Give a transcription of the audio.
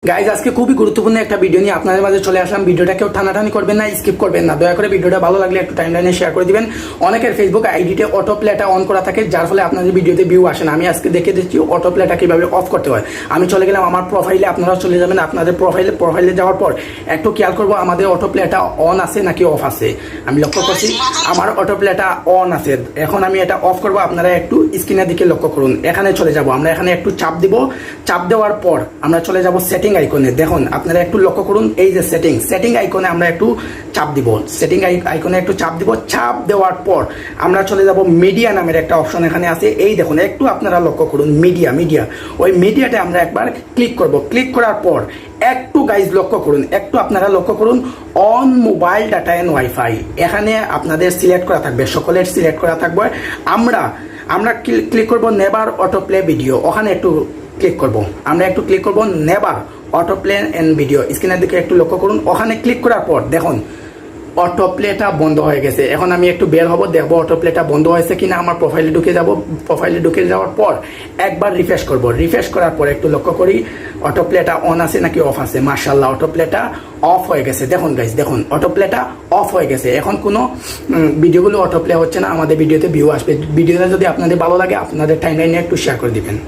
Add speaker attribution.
Speaker 1: Guys আজকে খুবই গুরুত্বপূর্ণ একটা ভিডিও নিয়ে আপনাদের মাঝে চলে আসলাম। ভিডিওটা কেউ টানাটানি করবেন না, স্কিপ করবেন না। দয়া করে ভিডিওটা ভালো লাগলে একটু টাইমলাইনে শেয়ার করে দিবেন। অনেকের ফেসবুক আইডিতে অটো প্লেটা অন করা থাকে, যার ফলে আপনাদের ভিডিওতে ভিউ আসে না। আমি আজকে দেখে দিচ্ছি অটো প্লেটা কিভাবে অফ করতে হয়। আমি চলে গেলাম আমার প্রোফাইলে, আপনারাও চলে যাবেন আপনাদের প্রোফাইলে যাওয়ার পর একটু খেয়াল করবো আমাদের অটো প্লেটা অন আছে নাকি অফ আছে। আমি লক্ষ্য করছি আমার অটো প্লেটা অন আছে। এখন আমি এটা অফ করবো, আপনারা একটু স্ক্রিনের দিকে লক্ষ্য করুন। এখানে চলে যাব, আমরা এখানে একটু চাপ দিব। চাপ দেওয়ার পর আমরা চলে যাব সেটিং আইকনে। দেখুন আপনারা একটু লক্ষ্য করুন, এই যে সেটিং আইকনে আমরা একটু চাপ দিব। সেটিং আইকনে একটু চাপ দিব। চাপ দেওয়ার পর আমরা চলে যাব মিডিয়া নামের একটা অপশন এখানে আছে। এই দেখুন একটু আপনারা লক্ষ্য করুন, মিডিয়া ওই মিডিয়াতে আমরা একবার ক্লিক করব। ক্লিক করার পর একটু গাইজ লক্ষ্য করুন, একটু আপনারা লক্ষ্য করুন on mobile data and wifi এখানে আপনাদের সিলেক্ট করা থাকবে, সকলের সিলেক্ট করা থাকবে। আমরা ক্লিক করব নেভার অটো প্লে ভিডিও, ওখানে একটু ক্লিক করব। আমরা একটু ক্লিক করব never autoplay and video, স্ক্রিনের দিকে একটু লক্ষ্য করুন। ওখানে ক্লিক করার পর দেখুন অটো প্লেটা বন্ধ হয়ে গেছে। এখন আমি একটু বের হব, দেখবো অটো প্লেটা বন্ধ হয়েছে কিনা। আমার প্রোফাইলে ঢুকে যাব। প্রোফাইলে ঢুকে যাওয়ার পর একবার রিফ্রেশ করব। রিফ্রেশ করার পর একটু লক্ষ্য করি অটো প্লেটা অন আছে নাকি অফ আছে। মাশাআল্লাহ অটো প্লেটা অফ হয়ে গেছে। দেখুন গাইজ, দেখুন অটো প্লেটা অফ হয়ে গেছে। এখন কোনো ভিডিওগুলো অটো প্লে হচ্ছে না, আমাদের ভিডিওতে ভিউ আসবে। ভিডিওটা যদি আপনাদের ভালো লাগে আপনাদের টাইমলাইনে একটু শেয়ার করে দিবেন।